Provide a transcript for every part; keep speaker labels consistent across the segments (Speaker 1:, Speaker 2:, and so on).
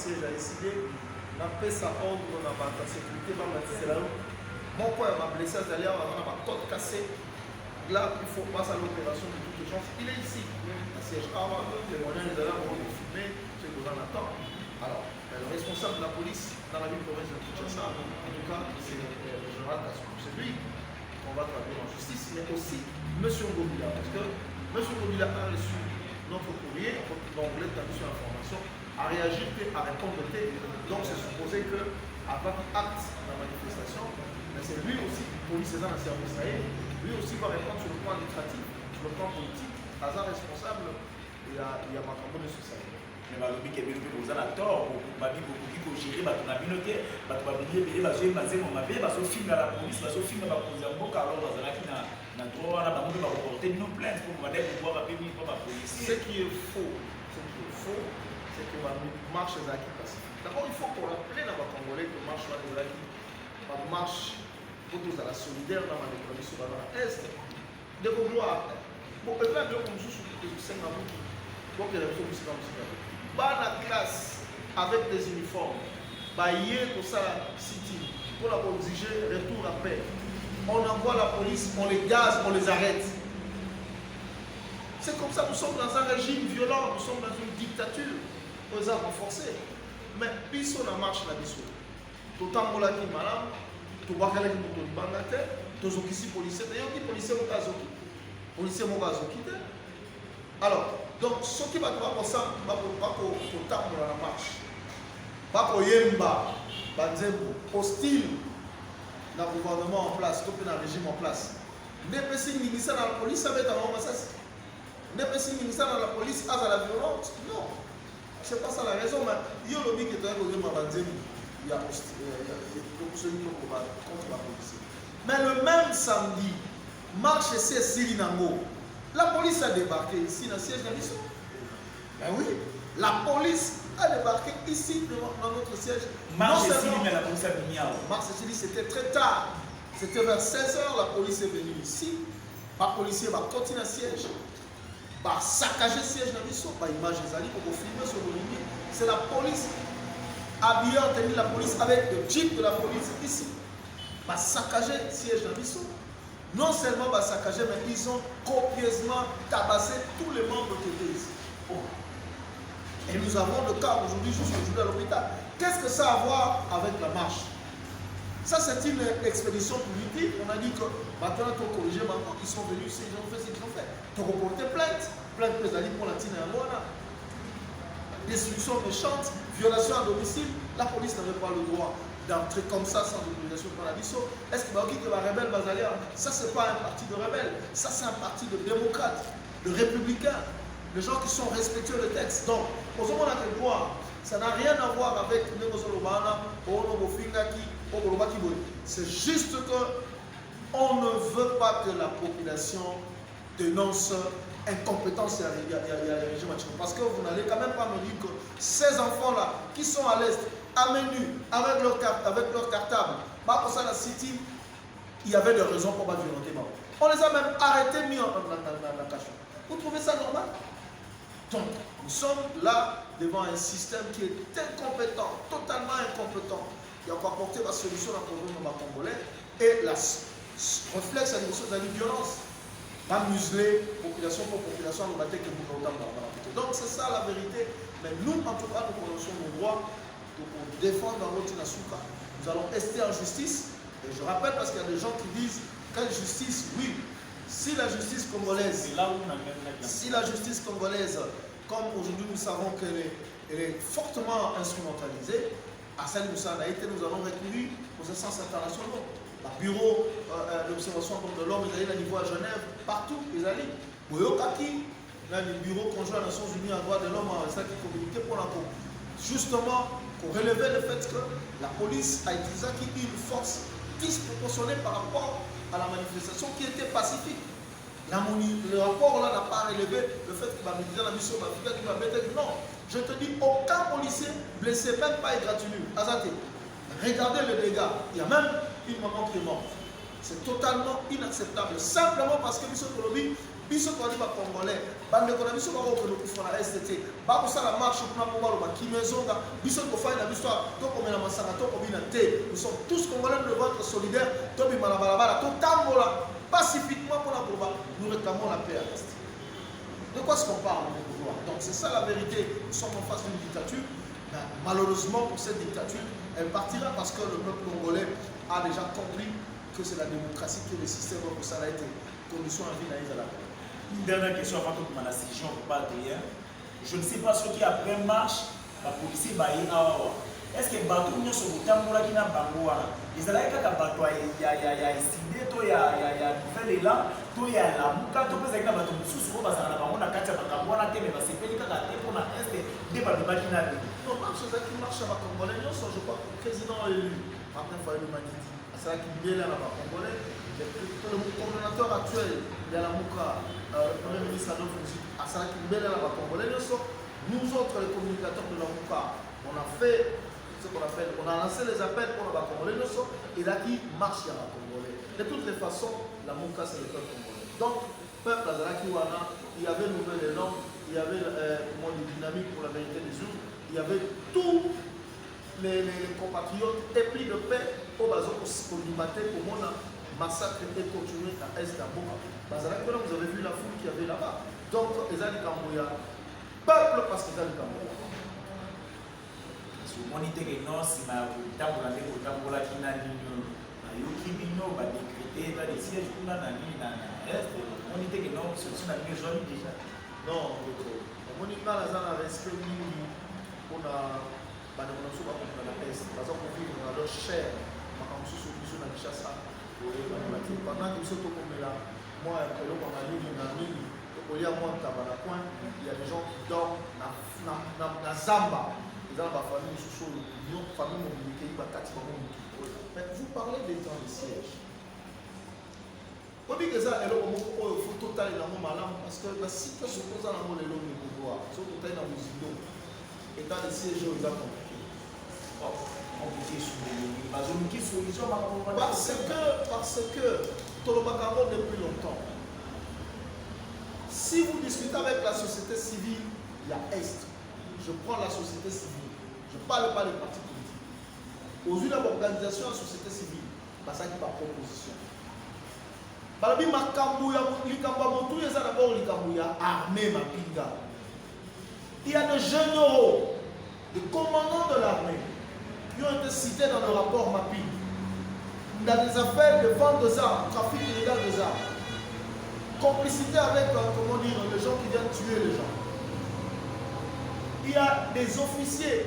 Speaker 1: siège a décidé d'appeler sa ordre dans la sécurité, c'est là où mon coin m'a blessé, d'ailleurs, on a ma côte cassée. Là, il faut passer à l'opération de toute urgence. Il est ici, à siège A, les moyens des alarmes vont filmer, ceux que l'on attend. Alors, le responsable de la police dans la ville province de Kinshasa, en tout cas, c'est le général Kassou. C'est lui qu'on va traduire en justice, mais aussi M. Ngobila, parce que M. Ngobila a reçu notre courrier, donc vous l'êtes sur l'information, à réagir et à répondre. Donc c'est supposé qu'avant acte de la manifestation, c'est lui aussi, police dans le service, lui aussi va répondre sur le plan administratif, sur le plan politique, à sa responsable, il y a ma campagne de société.
Speaker 2: Mais balobi ke bino ko zala tort babi ko ko gérer bato na bino te bato ba bilie bile ba zoe mazemo mabe ba so filmer la police ba so filmer ba koza mboka alors bazala ki na droit na bango ba porter bino plainte pour ba dès pouvoir appeler ni pas policier.
Speaker 1: Ce qui est faux, c'est que la marche est acquis pacifique. D'abord, il faut qu'on rappelle à la Congolais que marche est acquis. La marche pour tous à la solidaire dans la déclaration sur la Est. De vouloir, pour que là, comme je suis sur le 5 août, pour que les gens puissent dans la classe avec des uniformes, hier pour ça, City, pour la exiger retour à paix. On envoie la police, on les gaze, on les arrête. C'est comme ça, nous sommes dans un régime violent, nous sommes dans une dictature aux armes forcées. Mais puisqu'on a marché là-dessus, tout le monde qui est malade, tout le monde qui est malade, tout le monde qui est policier, d'ailleurs, qui est policier, policier, alors, donc, ce qui va faire ça, va pour table dans la marche. Va pour Yemba, hostile dans le gouvernement en place, tout dans le régime en place. N'est pas si ministère dans la police, ça va être un homme assassin. N'est pas si ministère dans la police, à la violence. Non. Ce n'est pas ça la raison, mais il y a l'homme qui est dans le il y a celui qui est contre la police. Mais le même samedi, marche ici à Silinango. La police a débarqué ici dans le siège d'Abisso. Ben oui, la police a débarqué ici dans notre siège.
Speaker 2: Marche ici, mais la police a venu.
Speaker 1: Marche ici, c'était très tard. C'était vers 16h, la police est venue ici. Le policier va continuer le siège. Va saccager le siège d'Abisso. Va image des alliés pour filmer sur le ligne. C'est la police habillée en tenue de la police avec le jeep de la police ici. Va saccager le siège d'Abisso. Non seulement va saccager, mais ils ont copieusement tabassé tous les membres qui étaient ici. Oh. Et nous avons le cas aujourd'hui, jusqu'aujourd'hui à l'hôpital. Qu'est-ce que ça a à voir avec la marche? Ça, c'est une expédition politique. On a dit que maintenant, pour corriger, maintenant, ils sont venus ici, ils ont fait ce qu'ils ont fait. Tu as reporté plainte pour la Tine et Angoana. Destruction méchante, violation à domicile. La police n'avait pas le droit d'entrer comme ça sans autorisation par la mission. Est-ce que les rebelles Bazalia, ça c'est pas un parti de rebelles, ça c'est un parti de démocrates, de républicains, de gens qui sont respectueux des textes. Donc, au moment où on a le droit, ça n'a rien à voir avec c'est juste que on ne veut pas que la population dénonce incompétence et régime. Parce que vous n'allez quand même pas me dire que ces enfants-là qui sont à l'Est, à menu, avec leur cartable, pour ça la City, il y avait des raisons pour pas violenter. On les a même arrêtés, mis en cachot. Vous trouvez ça normal? Donc, nous sommes là devant un système qui est incompétent, totalement incompétent. Il n'y a pas apporté la solution à la problème de Congolais et la réflexe à la violence. Va museler population pour population, on va dire que nous donc c'est ça la vérité. Mais nous, en tout cas, nous connaissons nos droits pour défendre notre Nasuka. Nous allons rester en justice. Et je rappelle parce qu'il y a des gens qui disent quelle justice? Oui. Si la justice congolaise, comme aujourd'hui nous savons qu'elle est fortement instrumentalisée, à celle nous allons recourir aux instances internationales. Le bureau d'observation de l'homme, ils allaient à niveau à Genève, partout, ils allaient. Boyokaki, le bureau conjoint des Nations Unies en droit de l'homme, c'est ça qui communiquait pour la Congo. Justement, pour relever le fait que la police a utilisé une force disproportionnée par rapport à la manifestation qui était pacifique. Le rapport là n'a pas relevé le fait que la militaire, la mission africaine, non. Je te dis, aucun policier blessé, même pas égratigné. Azate, regardez le dégât. Il y a même une maman qui est morte. C'est totalement inacceptable. Simplement parce que M. Kolobi, biso to ba congolais bande ko na biso ba ko le kufana STT ba ko sala marche pour na ko ba kimezonga biso ko fa na biso to ko mena masanga to ko bina te nous sommes tous congolais de votre solidaire to bi malabala to tambola pacifiquement pour la proba nous réclamons la paix à l'est. De quoi est-ce qu'on parle au pouvoir? Donc c'est ça la vérité, nous sommes en face d'une dictature. Ben, malheureusement pour cette dictature, elle partira parce que le peuple congolais a déjà compris que c'est la démocratie qui est le système où ça a été condition à vie à la paix.
Speaker 2: Une dernière question avant que vous m'en assisiez, on ne peut pas rien. Je ne sais pas ce qui après marche, la police va y avoir. Est-ce que bateau nous sommes autant pour la Guinée Bangoana? Ils allaient qu'à bateau il y a estimé, il y a nouvelle élan, il y a la mouka, tout le monde a bateau sous sous parce qu'on a pas on a quatre Bangoana mais c'est pas le cas pour la est des bateaux Guinée.
Speaker 1: Non, marche ça qui marche à Congolais, non, je crois que le président élu Martin Fayulu m'a dit, c'est là qui vient là à Congolais, le coordonnateur actuel de la mouka, le premier ministre Adolphe Muzik, c'est là qui vient là à Congolais, nous autres les communicateurs de la mouka, on a fait ce qu'on appelle, on a lancé les appels pour le Congolais, et là qui marche à la Congolais. De toutes les façons, la Mouka c'est le peuple congolais. Donc, peuple Azarakiwana, il y avait nouvel élan, il y avait une dynamique pour la vérité des jours, il y avait tous les compatriotes épris de paix au Bazo pour limater pour mon massacre et continuer à Est d'Aboka. Bazarakiwana, vous avez vu la foule qu'il y avait là-bas. Donc, les Alikambouya, peuple parce qu'ils Alikambouya.
Speaker 2: Monite que non, si ma tambola de tambola qui n'a ni na yoki bino ba décréter ba des sièges pour na ni na est monite que non ce sont la maison déjà
Speaker 1: non monite pas la zone respect ni pour la ba de mon souba pour la est parce qu'on vit dans leur chair ma comme sous sous na Kinshasa pendant que ce to comme là moi que l'on a lu na ni au lieu moi tabana coin il y a des gens qui dorment na zamba. Dans la famille, sous l'union, famille mobilité, mais vous parlez des temps de siège. Vous dites que ça, il faut totalement dans mon malin parce que la situation se pose dans mon élo de pouvoir, surtout dans mon zidon. Et dans les sièges, ils ont compliqué.
Speaker 2: Compliqué sur les solutions.
Speaker 1: Parce que tout le monde depuis longtemps. Si vous discutez avec la société civile, il y a Est. Je prends la société civile. Je ne parle pas des partis politiques. Aux yeux de l'organisation de la société civile, c'est ça qui est ma proposition. Il y a des généraux, des commandants de l'armée qui ont été cités dans le rapport MAPI dans des affaires de vente des armes, trafic illégal des armes, complicité avec les gens qui viennent tuer les gens. Il y a des officiers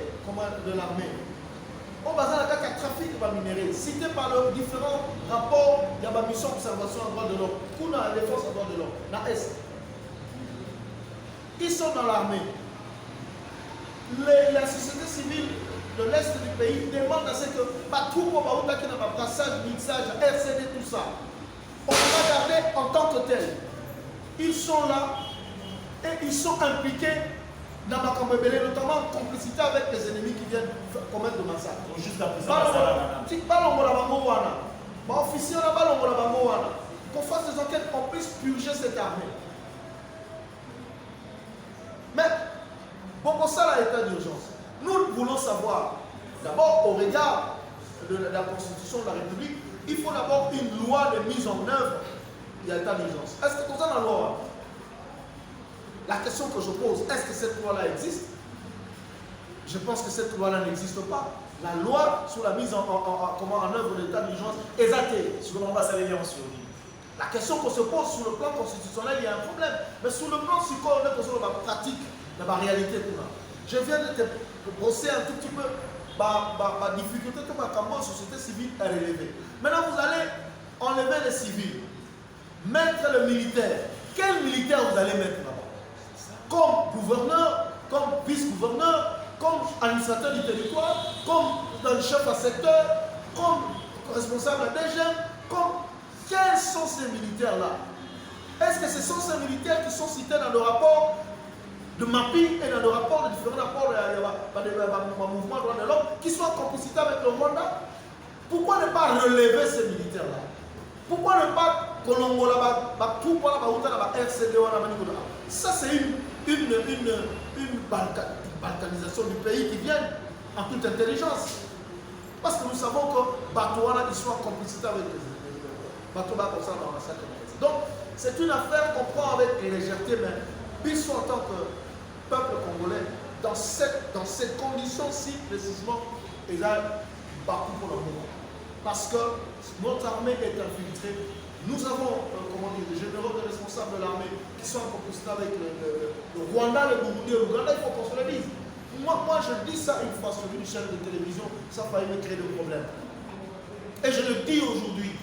Speaker 1: de l'armée. Au bazar, il y a un trafic de minerais. Cité par leurs différents rapports, il y a une mission d'observation en droit de l'homme. Qu'on a les forces en droit de l'homme. La Est. Ils sont dans l'armée. La société civile de l'Est du pays demande à ce que tout le monde qui n'a pas brassage, mixage, RCD, tout ça. On va garder en tant que tel. Ils sont là et ils sont impliqués dans ma campagne, notamment en complicité avec les ennemis qui viennent commettre le massacre.
Speaker 2: Jusqu'à présent,
Speaker 1: officier qu'on fasse des enquêtes, qu'on puisse purger cette armée. Mais, pour ça, l'état d'urgence, nous voulons savoir, d'abord, au regard de la Constitution de la République, il faut d'abord une loi de mise en œuvre de l'état d'urgence. Est-ce que tout ça dans la loi? La question que je pose, est-ce que cette loi-là existe? Je pense que cette loi-là n'existe pas. La loi sur la mise en œuvre de l'état d'urgence est athée. La question qu'on se pose sur le plan constitutionnel, il y a un problème. Mais sur le plan psychologique, sur la pratique, de la réalité, je viens de te brosser un tout petit peu ma difficulté que ma société civile a relevée. Maintenant, vous allez enlever les civils, mettre le militaire. Quel militaire vous allez mettre là-bas? Comme gouverneur, comme vice-gouverneur, comme administrateur du territoire, comme dans le chef à secteur, comme responsable à DGM, comme... Quels sont ces militaires-là? Est-ce que ce sont ces militaires qui sont cités dans le rapport de MAPI et dans le rapport de différents rapports du mouvement droit de l'homme qui sont en complicité avec le Rwanda? Pourquoi ne pas relever ces militaires-là? Pourquoi ne pas Ça, c'est une balkanisation du pays qui vient en toute intelligence. Parce que nous savons que Batouana, ils sont en complicité avec les Batouana comme ça dans la salle. Donc, c'est une affaire qu'on prend avec légèreté, mais ils sont en tant que peuple congolais, dans ces conditions-ci, précisément, ils ont battu pour le moment. Parce que notre armée est infiltrée. Nous avons, des généraux, des responsables de l'armée qui sont en complicité avec le Rwanda, le Burundi et l'Ouganda. Il faut qu'on se le dise. Moi, je dis ça une fois sur une chaîne de télévision, ça faillit me créer des problèmes. Et je le dis aujourd'hui.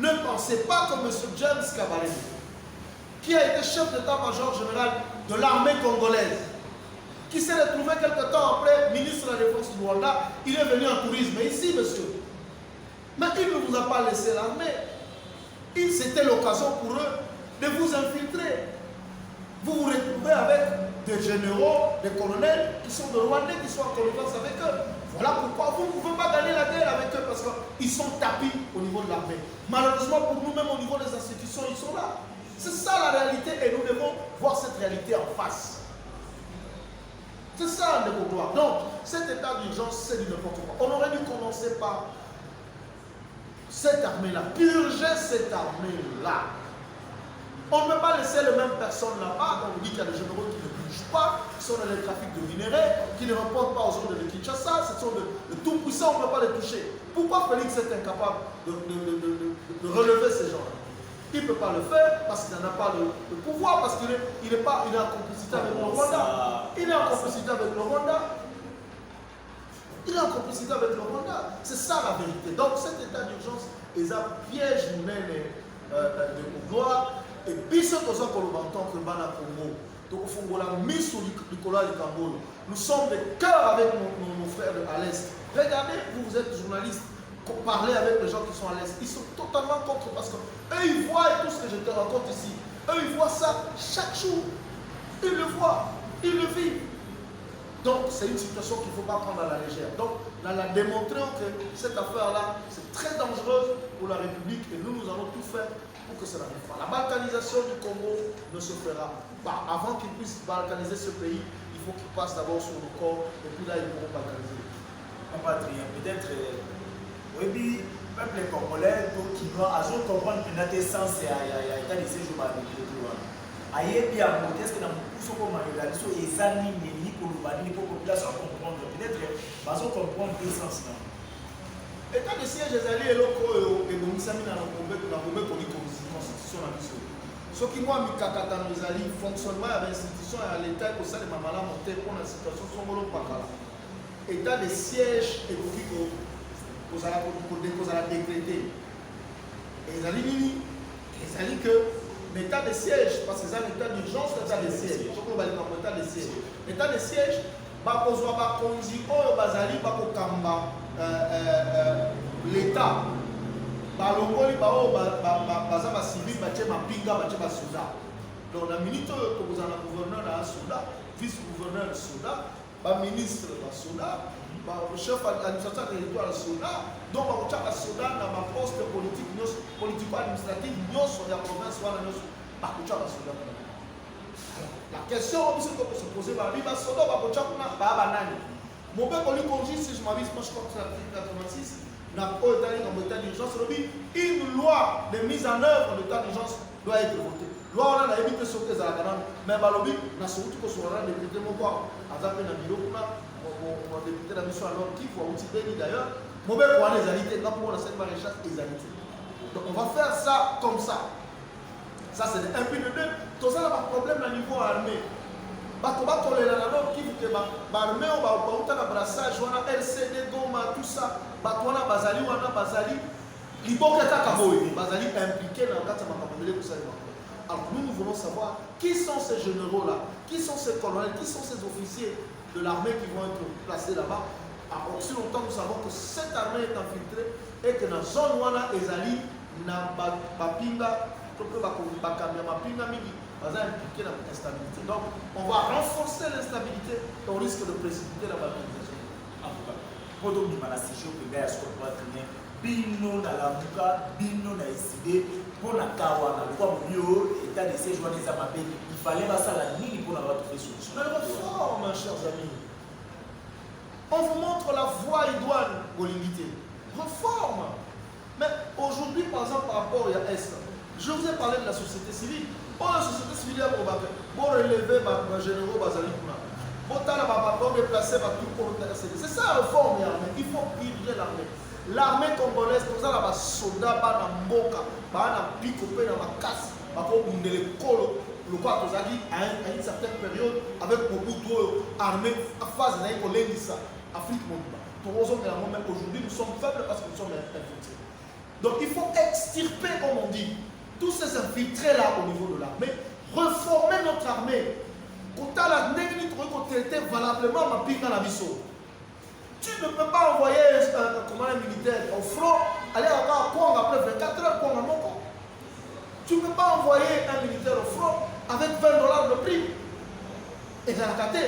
Speaker 1: Ne pensez pas que M. James Kabarebe, qui a été chef d'état-major général de l'armée congolaise, qui s'est retrouvé quelque temps après ministre de la Défense du Rwanda, il est venu en tourisme ici, monsieur. Mais il ne vous a pas laissé l'armée. C'était l'occasion pour eux de vous infiltrer. Vous vous retrouvez avec des généraux, des colonels qui sont de Rwandais, qui sont en connivence avec eux. Voilà pourquoi vous ne pouvez pas gagner la guerre avec eux, parce qu'ils sont tapis au niveau de l'armée. Malheureusement pour nous, même au niveau des institutions, ils sont là. C'est ça la réalité et nous devons voir cette réalité en face. C'est ça le pouvoir. Donc, cet état d'urgence, c'est du n'importe quoi. On aurait dû commencer par cette armée-là, purger cette armée-là. On ne peut pas laisser les mêmes personnes là-bas. On nous dit qu'il y a des généraux qui ne bougent pas, qui sont dans le trafic de minerais, qui ne répondent pas aux ordres de Kinshasa. Ce sont de tout-puissants, on ne peut pas les toucher. Pourquoi Félix est incapable de relever ces gens-là? Il ne peut pas le faire parce qu'il n'en a pas le pouvoir, parce qu'il est en complicité avec le Rwanda. Il est en complicité avec le Rwanda. Il est en complicité avec le Rwanda. C'est ça la vérité. Donc cet état d'urgence, ils ont piège de pouvoir. Et puis ce que nous entend que Bana Congo, donc au fond, on a mis sur Nicolas Likambo. Nous sommes de cœur avec nos frères à l'Est. Regardez, vous êtes journaliste, parlez avec les gens qui sont à l'Est. Ils sont totalement contre parce qu'eux, ils voient tout ce que je te raconte ici. Eux, ils voient ça chaque jour. Ils le voient, ils le vivent. Donc, c'est une situation qu'il ne faut pas prendre à la légère. Donc, on a démontré que cette affaire-là, c'est très dangereuse pour la République et nous allons tout faire pour que ça n'arrive pas. La balkanisation du Congo ne se fera pas. Avant qu'ils puissent balkaniser ce pays, il faut qu'ils passent d'abord sur le corps et puis là, ils pourront balkaniser.
Speaker 2: Compatriote, peut-être, oui, le peuple congolais, qui doit comprendre que notre essence, il y a état de séjour à ayebi ya moto est-ce que na mukuso ko manelaliso ezani nini ko lubani ko population comprendre peut-être bazo comprendre l'essence là
Speaker 1: état de siège ezali eloko ebongisami na ngombe ko ni constitution na biso soki moi mikakatano ezali fonctionnement ya institution ya l'état ko sala mamala monter pour la situation songolo pakala état de siège ekoki ko kozala décréter ezali nini ezali que l'état de siège, parce que c'est un état d'urgence, l'état de siège. Je crois que c'est l'état de siège. L'état de siège, bakozwa bakonzi oyo bazali bakokamba l'état. Balongoli bao baza ba civil batie mapinga batie ba soda. Donc la minute oyo tokozala gouverneur na soda, vice-gouverneur soda, ba ministre ba soda, ba chef administrateur territoire soda, donc bakotia soda na ba poste politique politico-administrative nyonso ya province wana nyonso bakotia soda. La question que peut se poser ba soda bakotia kuna ba nani. Mobeko li conduit si je m'avise pas je crois que c'est l'article 86 na état d'urgence une loi de mise en œuvre de l'état d'urgence doit être votée. Loi on a évité ce que ça la mais balobi na surtout que sur la député moko azape na biro kuna mon député la mission alors qui faut outiller d'ailleurs mauvais pour les alité là pour la cette maréchal égalité. Donc on va faire ça comme ça. Ça c'est un peu de deux. Tout ça là pas problème à niveau armé. Bato bakolela na no kivu ke ba armé on ba uta na brassage wana LCD Goma tout ça bato wana bazali liboka kaka boy bazali impliqué dans kata makambo ko ça. Alors nous voulons savoir qui sont ces généraux là, qui sont ces colonels, qui sont ces officiers de l'armée qui vont être placés là-bas. Alors aussi longtemps nous savons que cette armée est infiltrée et que dans la zone wana ezali na bapinga to pe bakambia mapinga mingi baza impliqué dans l'instabilité. Donc on va renforcer l'instabilité et on risque de précipiter la balkanisation.
Speaker 2: En tout cas, pour donc du mal à si je peux bien ce qu'on doit tenir bino na lamuka bino na décidé pour na kawana kwa bio état de siège wana eza mabe il fallait basala nini pour na trouver solution.
Speaker 1: Mais réforme, chers amis. On vous montre la voie idoine Bolingité. Réforme. Mais aujourd'hui, par exemple, par rapport à Est, je vous ai parlé de la société civile. Oh, la société civile, bon relever les généraux, bon déplacer tout pour c'est ça la réforme armée. Il faut piller l'armée. L'armée congolaise, nous avons des soldats, des mboka, des picoupés, des casse, des colo. Le quoi à une certaine période, avec beaucoup d'armées, à phase Afrique mondiale. Aujourd'hui, nous sommes faibles parce que nous sommes infiltrés. Donc il faut extirper, comme on dit, tous ces infiltrés-là au niveau de l'armée, reformer notre armée. Quand tu as la négritude, valablement ma pique dans la mission. Tu ne peux pas envoyer un commandant militaire au front, aller à Kong après 24 heures, Kong à Moko. Tu ne peux pas envoyer un militaire au front avec $20 de prix. Et j'ai raté.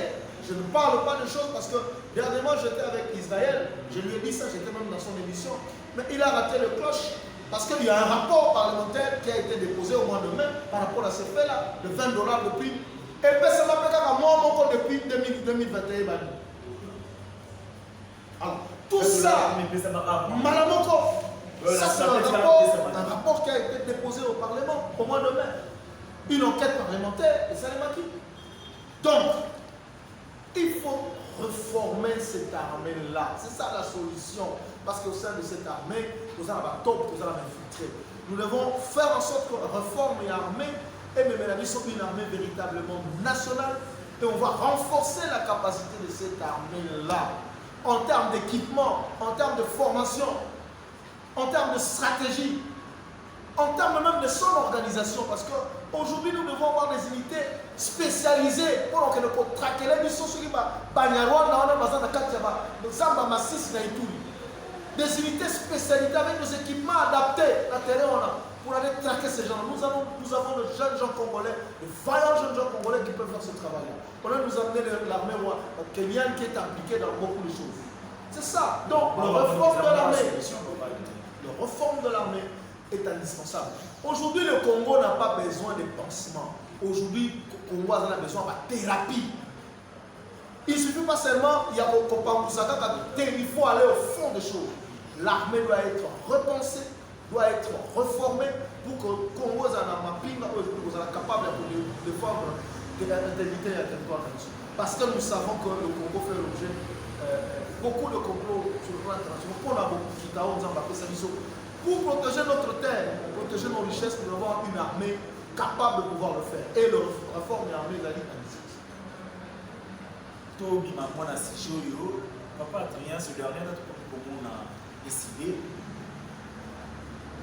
Speaker 1: Je ne parle pas de choses parce que dernièrement j'étais avec Israël, je lui ai dit ça, j'étais même dans son émission, mais il a raté le cloche parce qu'il y a un rapport parlementaire qui a été déposé au mois de mai par rapport à ce fait-là, de $20 de prix. Et puis ça m'a fait qu'à moi encore depuis 2021. Alors, tout ça, Malamoko, ça c'est un rapport qui a été déposé au Parlement au mois de mai. Une enquête parlementaire, et ça les maquille. Donc, il faut reformer cette armée-là. C'est ça la solution. Parce qu'au sein de cette armée, nous avons un top, nous avons infiltré. Nous devons faire en sorte qu'on reforme l'armée et même la mission une armée véritablement nationale. Et on va renforcer la capacité de cette armée-là. En termes d'équipement, en termes de formation, en termes de stratégie, en termes même de son organisation. Parce qu'aujourd'hui, nous devons avoir des unités spécialisées pour que nous traquer les missions sur les des unités spécialisées avec des équipements adaptés à terrain pour aller traquer ces gens. Nous avons de jeunes gens congolais, de vaillants jeunes gens congolais qui peuvent faire ce travail-là. On a nous amener l'armée kenyane qui est impliquée dans beaucoup de choses. C'est ça. Donc, la réforme de l'armée. La réforme de l'armée est indispensable. Aujourd'hui, le Congo n'a pas besoin de pansements. Aujourd'hui, le Congo a besoin de thérapie. Il ne suffit pas seulement, il faut aller au fond des choses. L'armée doit être repensée, doit être reformée pour que le Congo soit capable de défendre l'intégrité de la territoire. Parce que nous savons que le Congo fait l'objet beaucoup de complots sur le plan international. Pour protéger notre terre, pour protéger nos richesses, nous devons avoir une armée capable de pouvoir le faire. Et la réforme de l'armée, elle est
Speaker 2: Tobi Mamona Sijoyo, Papa Adrien, ce dernier, notre on a décidé.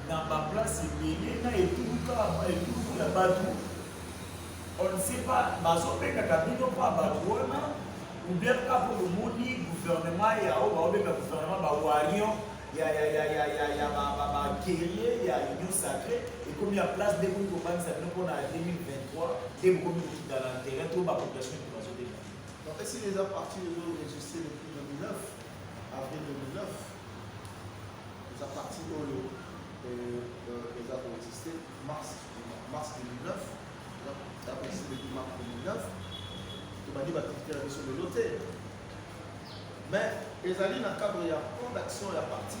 Speaker 2: Dans ma place, il y a tout la badou. On ne sait pas, Mazopé Kakabino, pas Badouana, ou bien pas pour le Mouni, gouvernement, il y a un gouvernement, Bawarion, il y a ma guerrier, il y a Union Sacrée, et comme il y a place, dès qu'on commence à nous, on a 2023, dès qu'on est dans l'intérêt, toute ma population est dans ce débat.
Speaker 1: Donc, si les partis existaient depuis 2009, avril 2009, les partis ont existé mars 2009, les partis depuis mars 2009, les partis ont été sur le loté. Mais les alliés dans le cadre, il y a un plan d'action, il y a parti.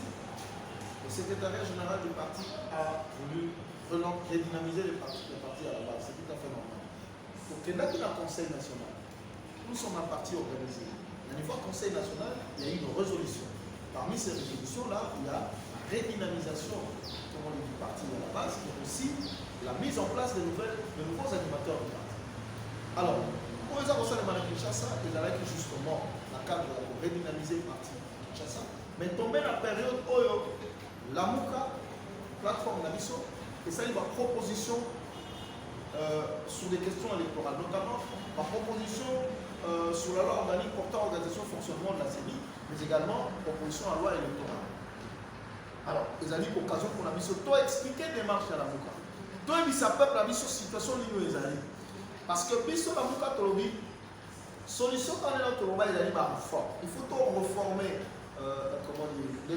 Speaker 1: Le secrétariat général du parti a voulu redynamiser les partis à la base. C'est tout à fait normal. Donc, il y a un conseil national. Nous sommes un parti organisé. Au niveau du Conseil national, il y a une résolution. Parmi ces résolutions-là, il y a la redynamisation du parti à la base, et aussi la mise en place de nouveaux animateurs du parti. Alors, pour les avoir de Kinshasa, il y a justement la cadre pour redynamiser le parti de Kinshasa. Mais tomber dans la période où la MOUKA, plateforme d'ambition, et ça, il y a une proposition sur des questions électorales, notamment ma proposition sur la loi organique portant organisation et fonctionnement de la CENI, mais également proposition à loi électorale. Alors, les amis, occasion pour la mission, toi expliquer des démarches à la MOUKA. Toi, il peuple la mission situation ligne les amis. Parce que mission la MOUKA, solution quand on est dans le il faut reformer, comment dire, les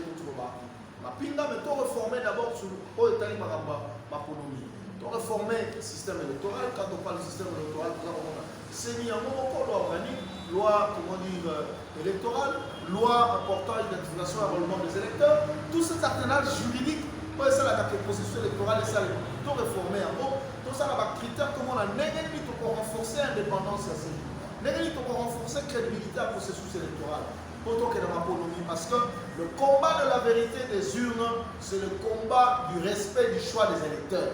Speaker 1: Mapinga, mais tout réformer d'abord sur l'économie. Tout réformer le système électoral. Quand on parle du système électoral, c'est mis en loi organique, loi, comment dire, électorale, loi important l'identification et l'enrôlement des électeurs. Tout cet arsenal juridique, c'est la processus électoral et ça, tout réformer en gros. Tout ça, a des critères comme on a négligé pour renforcer l'indépendance de la CENI. Négligé pour renforcer la crédibilité du processus électoral. Plutôt que dans l'économie, parce que le combat de la vérité des urnes, c'est le combat du respect du choix des électeurs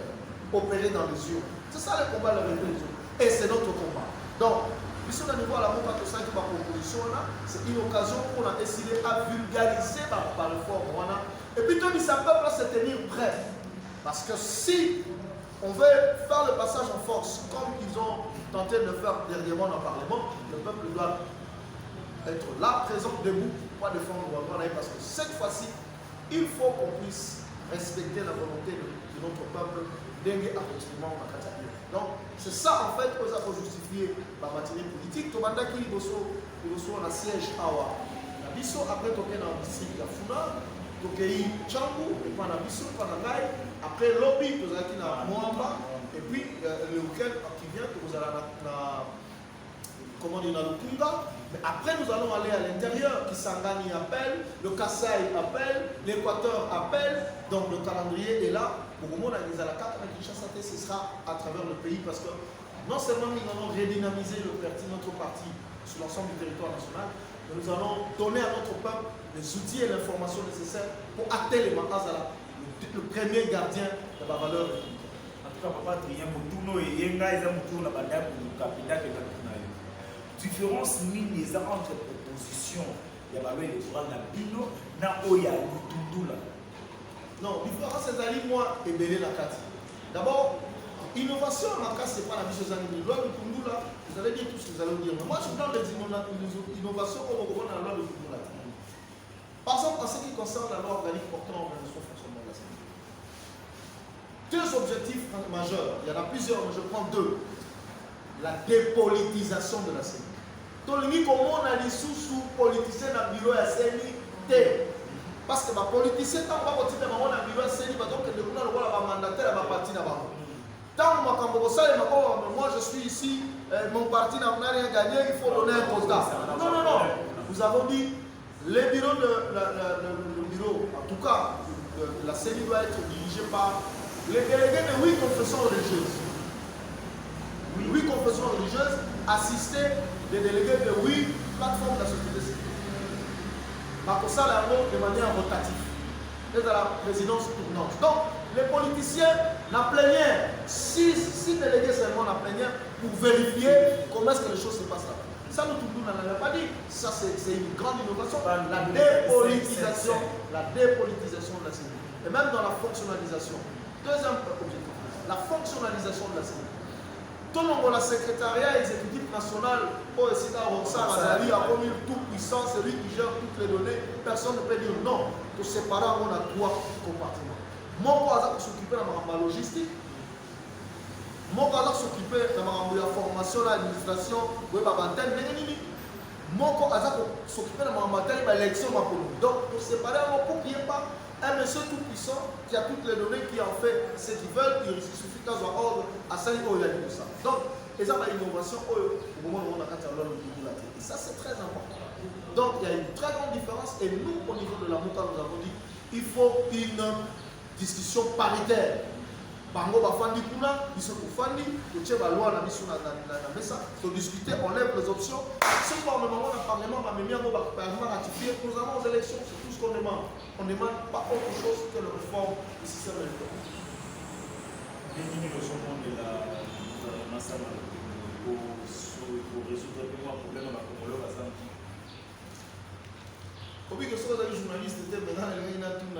Speaker 1: opérés dans les urnes. C'est ça le combat de la vérité des urnes. Et c'est notre combat. Donc, puisque au niveau de la proposition, c'est une occasion pour on a décidé à vulgariser par réforme. Et puis, tout ça peut se tenir prêt. Parce que si on veut faire le passage en force, comme ils ont tenté de le faire dernièrement dans le Parlement, le peuple doit être là, présent, debout, pour défendre le gouvernement. Parce que cette fois-ci, il faut qu'on puisse respecter la volonté de notre peuple dengue absolument en Katabi. Donc, c'est ça en fait que ça peut justifier la matière politique. Tomanda qui reçoit un siège à Nabiso, après toquer dans le district de Funa, toquer Tchangou, et puis Nabiso, Panagai, après Lobby, nous allons à Moamba, et puis le week-end qui vient, nous allons comment dire, dans le Kunga. Mais après, nous allons aller à l'intérieur. Kisangani appelle, le Kassai appelle, l'Équateur appelle. Donc le calendrier est là. Pour le moment, la carte de Kinshasa, ce sera à travers le pays parce que non seulement nous allons redynamiser le parti, notre parti sur l'ensemble du territoire national, mais nous allons donner à notre peuple les outils et l'information nécessaires pour acter les mandats le premier gardien de la valeur républicaine.
Speaker 2: En tout cas, papa, il y a un mouton et il y a un mouton là-bas pour le capital de la différence mini entre propositions il y a pas électoral na bino na oya lutundula.
Speaker 1: Non, différence c'est d'aller moi et belé la carte. D'abord, innovation en cas c'est pas la mission de loi lutundula, vous allez dire tout ce que vous allez dire. Mais moi je donne les innovations comme on voit dans la loi lutundula. Par exemple, en ce qui concerne la loi organique portant l'organisation fonctionnement de la CENI. Deux objectifs majeurs, il y en a plusieurs, mais je prends deux. La dépolitisation de la CENI. Tolimi comment on a des sous politiciens dans le bureau de la CENI. Parce que les politiciens, tant qu'on va continuer dans le bureau de la CENI, donc le mandataire va partir là-bas. Tant que moi je suis ici, mon parti n'a rien gagné, il faut donner un quota. Non, non, non. Nous avons dit, le bureau, en tout cas, la CENI doit être dirigée par les délégués de 8 confessions religieuses. 8 confessions religieuses assistées des délégués de 8 plateformes de la société civile. Par ça, de manière rotative. Et dans la présidence tournante. Donc, les politiciens n'ont plénière, 6 délégués seulement n'ont plénière pour vérifier comment est-ce que les choses se passent là. Ça, nous tout le monde n'en avait pas dit. Ça, c'est une grande innovation. La dépolitisation de la CENI. Et même dans la fonctionnalisation. Deuxième objectif, la fonctionnalisation de la CENI. Tout le monde, le secrétariat exécutif national, pour essayer d'arrondir à comme tout puissant, celui qui gère toutes les données, personne ne peut dire non. Tout séparer, on a 3 compartiments. Mon cas s'occuper de la logistique, mon cas s'occuper de la formation, l'administration, mon cas s'occuper de l'élection. Donc, pour séparer, pour qu'il n'y ait pas un monsieur tout puissant qui a toutes les données, qui en fait ce qu'ils veulent, il suffit qu'à avoir ordre à 5 euros, il y a tout ça. Donc, et ça, l'innovation, au moment où on a et ça, c'est très important. Donc, il y a une très grande différence. Et nous, au niveau de la montagne, nous avons dit il faut une discussion paritaire. Bango bafandi kuna, ils sont fandi, que tu vas loi la mission na mesa, pour discuter, on lève les options. Ce qu'on demande au Parlement, le Parlement ratifié, nous allons aux élections, c'est tout ce qu'on demande. On ne demande pas autre chose que la réforme du système électoral. Pour résoudre un problème à la Congolo, oui, que ce soit les journalistes étaient maintenant, mais je ne peux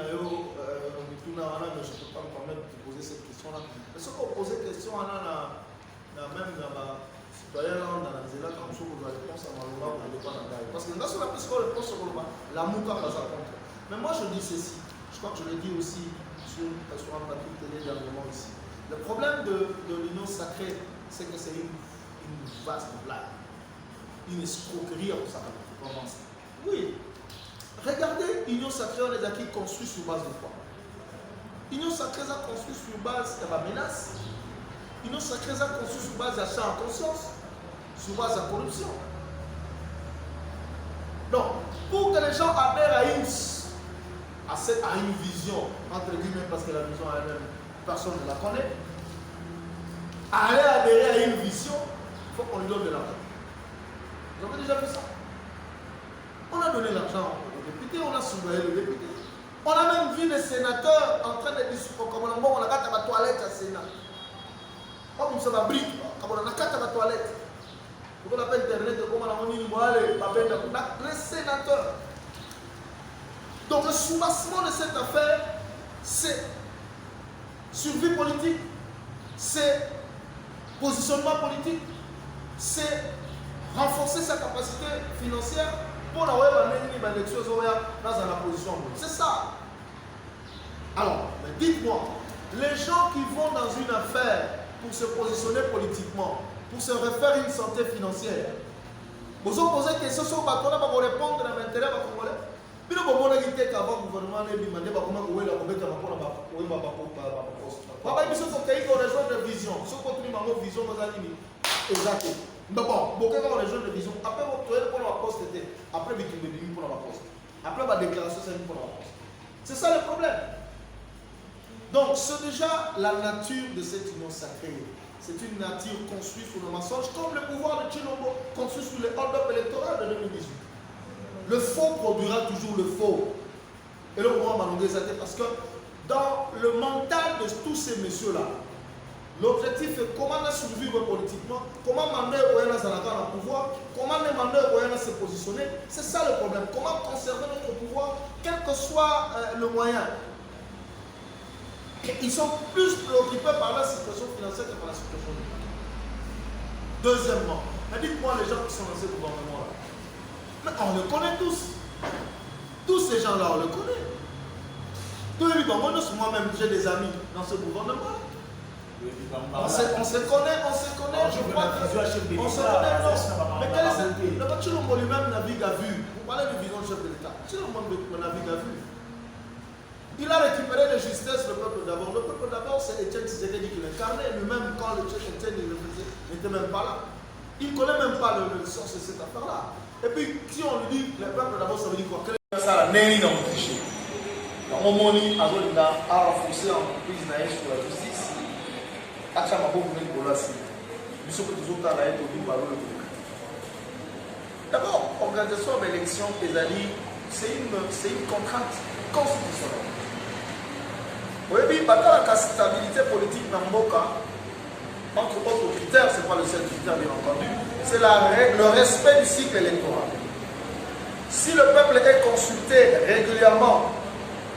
Speaker 1: pas me permettre de poser cette question-là. Mais ce qu'on pose cette question, même dans la citoyen, dans la zéla, comme ça, vous avez réponse à Maloma, vous n'avez pas d'engagement. Parce que dans ce cas, la réponse sur la mouka va s'attendre. Mais moi, je dis ceci, je crois que je l'ai dit aussi sur un plateau de télé dernièrement ici. Le problème de l'union sacrée, c'est que c'est une vaste blague, une escroquerie en ça. Oui. Regardez l'union sacrée, on est d'accord construit sur base de quoi? L'union sacrée est construit sur base de la menace. L'union sacrée est construit sur base d'achat en conscience, sur base de la corruption. Donc, pour que les gens adhèrent à une vision, entre guillemets, parce que la vision elle-même, personne ne la connaît, aller adhérer à une vision, il faut qu'on lui donne de l'argent. Vous avez déjà vu ça? On a donné l'argent aux députés, on a surveillé le député. On a même vu les sénateurs en train de discuter comme on a gâté ma toilette à Sénat. Comme ça va brique, comme on a gâté ma toilette. On appelle Internet, comme on a mis les sénateurs. Donc le soubassement de cette affaire, c'est survie politique, c'est positionnement politique, c'est renforcer sa capacité financière pour la élection dans la position. C'est ça. Alors, dites-moi, les gens qui vont dans une affaire pour se positionner politiquement, pour se refaire une santé financière, vous ont posé question sur le bateau, pour répondre à l'intérêt des Congolais. Puis le moment où il y a un gouvernement qui a demandé comment on va rejoindre la vision. Si on continue dans notre vision, vous allez dire exact. Mais bon, beaucoup de rejoindre la vision. Après, vous allez pour la poste. Après, vous allez pour la poste. Après, la déclaration, c'est pour la poste. C'est ça le problème. Donc, c'est déjà la nature de cette union sacrée. C'est une nature construite sur le mensonge, comme le pouvoir de Tshilombo, construit sur le hold-up électoral de 2018. Le faux produira toujours le faux. Et là, on va m'allonger ça parce que dans le mental de tous ces messieurs-là, l'objectif est comment survivre politiquement, comment demander au Yéna Zanaka le pouvoir, comment demander au Yéna se positionner. C'est ça le problème. Comment conserver notre pouvoir, quel que soit le moyen. Et ils sont plus préoccupés par la situation financière que par la situation politique. Deuxièmement, dites-moi les gens qui sont dans ce gouvernement-là. Mais on le connaît tous. Tous ces gens-là, on le connaît. Moi-même, j'ai des amis dans ce gouvernement. On se connaît, je crois que on se connaît. Mais quel est le Tshilombo lui-même navigue à vue. Vous parlez du vision du chef de l'État. Tshilombo navigue à vue. Il a récupéré de justesse le peuple d'abord. Le peuple d'abord, c'est Étienne Tshisekedi qui l'incarnait. Lui-même, quand le chef Étienne le faisait, n'était même pas là. Il ne connaît même pas le sens de cette affaire-là. Et puis, si on lui dit le peuple d'abord, ça veut dire quoi? Ça n'a rien dans le cliché. Dans mon moment, il a renforcé l'entreprise sur la justice. D'abord, organisation de l'élection, c'est une contrainte constitutionnelle. Oui, la stabilité politique dans Mboka, entre autres critères, c'est pas le seul critère bien entendu, c'est le respect du cycle électoral. Si le peuple est consulté régulièrement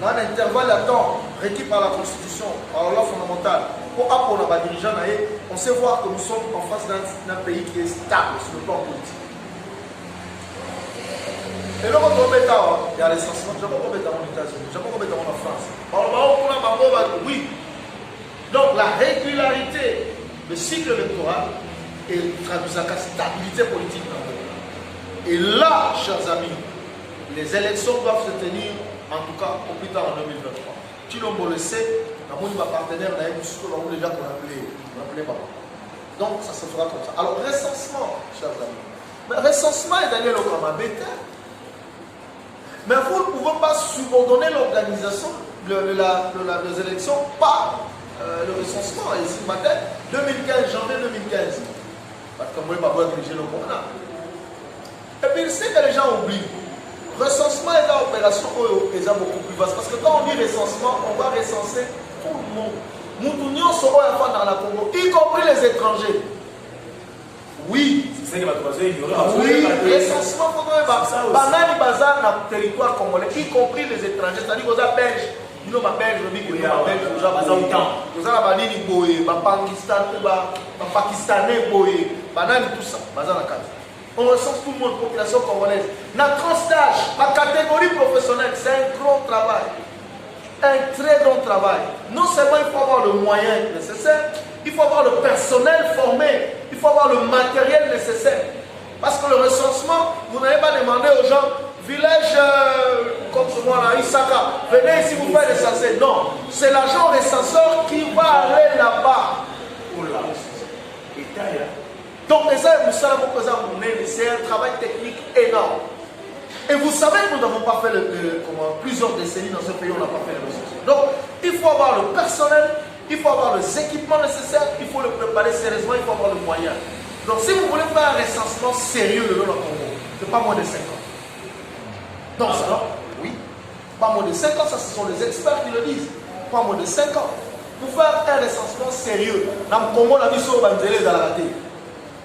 Speaker 1: dans un intervalle de temps requis par la Constitution, par la loi fondamentale, pour apprendre à dirigeants, on sait voir que nous sommes en face d'un pays qui est stable sur le plan politique. Et là, il y a l'essentiel. Je ne vais pas mettre en États-Unis, je ne vais pas mettre en France. Oui. Donc, la régularité du cycle électoral traduit la stabilité politique. Et là, chers amis, les élections doivent se tenir, en tout cas, au plus tard en 2023. Tshilombo le sait, nous avons un partenaire, nous avons déjà appelé Baba. Donc, ça se fera comme ça. Alors, recensement, chers amis. Mais recensement est Daniel Okamabete. Mais vous ne pouvez pas subordonner l'organisation des élections par le recensement. Ici, matin, 2015, janvier 2015. Parce que moi, je ne vais pas diriger le programme. Et puis, c'est que les gens oublient. Recensement est une opération qui est beaucoup plus vaste. Parce que quand on dit recensement, on va recenser tout le monde. Nous tous serons dans la Congo, y compris les étrangers. Oui. Oui, recensement, banani bazar dans le territoire congolais, y compris les étrangers, c'est-à-dire aux Belges. Nous sommes Belges, nous sommes Belges, Pakistanais, banani tout ça, on recense tout le monde, population congolaise. Dans tranche d'âge, la catégorie professionnelle, c'est un grand travail. Un très grand travail. Non seulement il faut avoir le moyen nécessaire, il faut avoir le personnel formé, il faut avoir le matériel nécessaire. Parce que le recensement, vous n'allez pas demander aux gens, village comme ce mois venez ici vous faire recenser. Non, c'est l'agent recenseur qui va aller là-bas. Donc, c'est un travail technique énorme. Et vous savez que nous n'avons pas fait plusieurs décennies dans ce pays, on n'a pas fait le recensement. Donc, il faut avoir le personnel, il faut avoir les équipements nécessaires, il faut le préparer sérieusement, il faut avoir le moyen. Donc, si vous voulez faire un recensement sérieux de l'eau Congo, c'est pas moins de 5 ans. Donc, ça, oui, pas moins de 5 ans, ça ce sont les experts qui le disent. Pas moins de 5 ans. Pour faire un recensement sérieux, dans le Congo, on a vu ça au Banzélé dans la raté.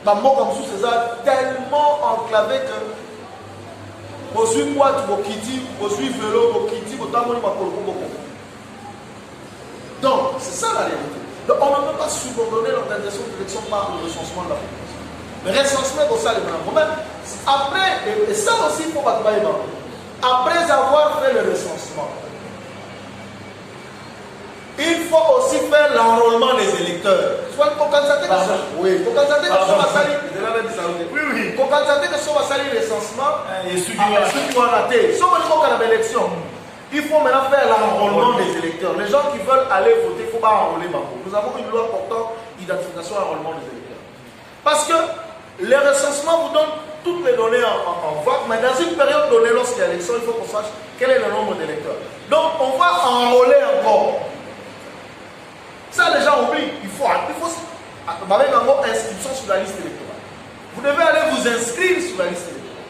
Speaker 1: Dans mon comme c'est tellement enclavé que vous suivez quoi, vous quittez, vous suivez vélo, vous quittez, vous t'amenez ma colombo. Donc, c'est ça la réalité. Donc, on ne peut pas subordonner l'organisation de l'élection par le recensement de la population. Le recensement, c'est ça les problèmes. Après, et ça aussi, il faut pas travailler. Après avoir fait le recensement, il faut aussi faire l'enrôlement des électeurs. Soit pour constater que oui, pour constater que ce soit sali, oui, pour constater que ce soit sali recensement, et celui qui a raté. Sauf qu'il faut qu'on ait l'élection. Il faut maintenant faire l'enrôlement des électeurs. Les gens qui veulent aller voter, il ne faut pas enrôler Bango. Nous avons une loi portant identification et enrôlement des électeurs. Parce que le recensement vous donne toutes les données en vote, mais dans une période donnée, lorsqu'il y a l'élection, il faut qu'on sache quel est le nombre d'électeurs. Donc, on va enrôler encore. Ça, les gens oublient. Il faut avec un mot inscription sur la liste électorale. Vous devez aller vous inscrire sur la liste électorale.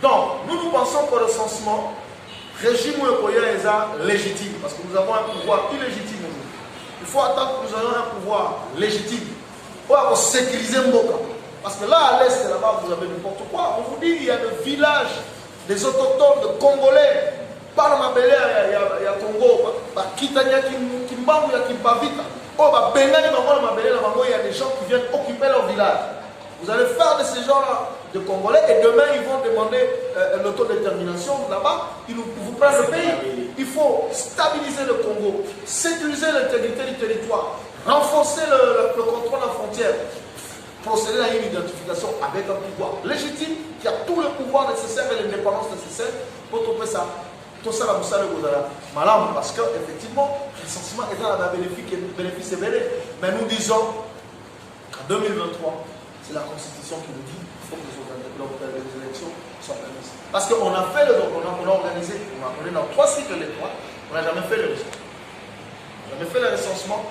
Speaker 1: Donc, nous pensons que le recensement, régime est légitime, parce que nous avons un pouvoir illégitime aujourd'hui. Il faut attendre que nous ayons un pouvoir légitime pour sécuriser Mboka. Parce que là, à l'est, là-bas, vous avez n'importe quoi. On vous dit qu'il y a des villages, des autochtones, de Congolais. Par ma belle, il y a Congo, Kitania, Kimbangu, il y a Kimbavita. Oh, Bengani, il y a des gens qui viennent occuper leur village. Vous allez faire de ces gens-là de Congolais et demain ils vont demander l'autodétermination là-bas. Ils vous prennent le pays. Il faut stabiliser le Congo, sécuriser l'intégrité du territoire, renforcer le contrôle de la frontière, procéder à une identification avec un pouvoir légitime qui a tout le pouvoir nécessaire et l'indépendance nécessaire pour trouver ça. Tout ça, malade parce qu'effectivement, le recensement est dans la bénéfice éveillé. Mais nous disons qu'en 2023, c'est la Constitution qui nous dit qu'il faut que les élections soient organisées. Parce qu'on a fait on a organisé, on est dans 3 cycles électoraux, on n'a jamais fait le recensement. On n'a jamais fait le recensement.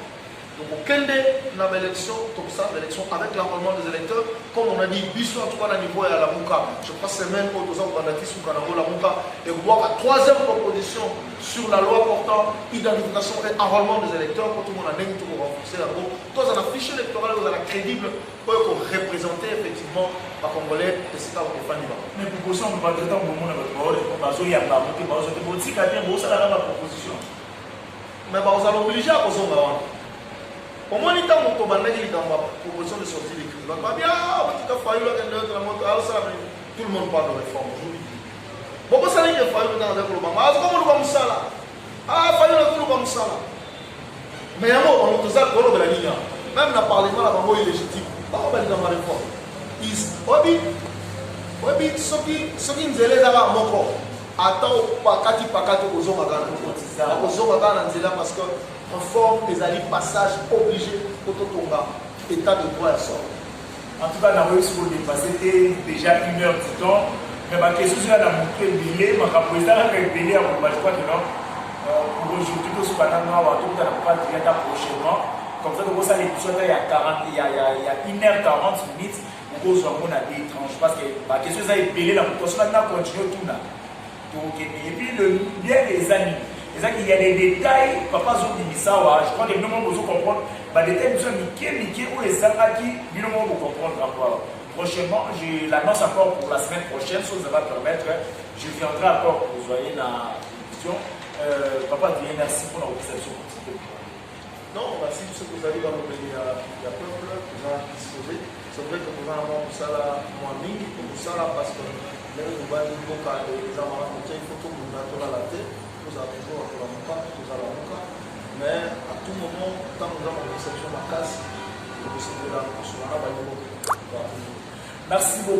Speaker 1: Donc, aucun des élections comme ça, l'élection avec l'enrôlement des électeurs, comme on a dit, Bissou en tout cas, à niveau à la Mouka. Je pense que c'est même aux ans qu'on a dit sous Kanabo, la Mouka, et voir la 3e proposition sur la loi portant identification et enrôlement des électeurs, pour tout le monde a tout pour renforcer la gros. Toi, on a fichier électoral, vous avez crédible pour représenter effectivement les Congolais et c'est ça votre fan.
Speaker 2: Mais proposition, on va traiter au moment de votre parole, on va jouer à la proposition.
Speaker 1: Mais vous allez obliger à poser un au moins, il y a une proposition de sortie des crimes. Tout le monde parle de réforme aujourd'hui. Pourquoi ça n'est pas fait dans le Obama? Comment nous vamos ça là? Ah, il nous vamos ça là. Mais on nous a dit que la ligne, même le Parlement, la banque est légitime. Pas on va dire dans la réforme. Ce qui nous élève à mon corps. Attends, pas aux hommes à parce que réforme des alliés passage obligé pour tout état de droit et sort.
Speaker 2: En tout cas, dans le pour dépasser déjà 1 heure du temps. Mais ma question c'est la montée billet, ma président a fait billet à mon je crois que non. Pour aujourd'hui, tout ce qu'on a tout le temps prochainement. Comme ça, donc ça l'épisode il y a 1h40 minutes. Pour qu'on soit à des étranges. Parce que ma question c'est billet la montée, on a continué tout là. Et puis le bien des amis. Il y a des détails, papa Zouk Dimisawa, je crois que nous devons comprendre, des détails qui où les Zangaki, nous devons comprendre encore. Prochainement, je l'annonce encore pour la semaine prochaine, si ça va permettre, je viendrai encore pour vous voyez la question. Papa, merci pour la réception.
Speaker 1: Non, merci pour ce que vous avez dans le pays. Il y a peuple qui va disposer. C'est vrai que nous avons ça là, moi, pour ça là, parce que nous avons des amarants, il faut que nous mettons la tête. Nous avons toujours la Mouka, mais à tout moment, quand nous avons une réception de la casse, nous recevons la. Merci beaucoup.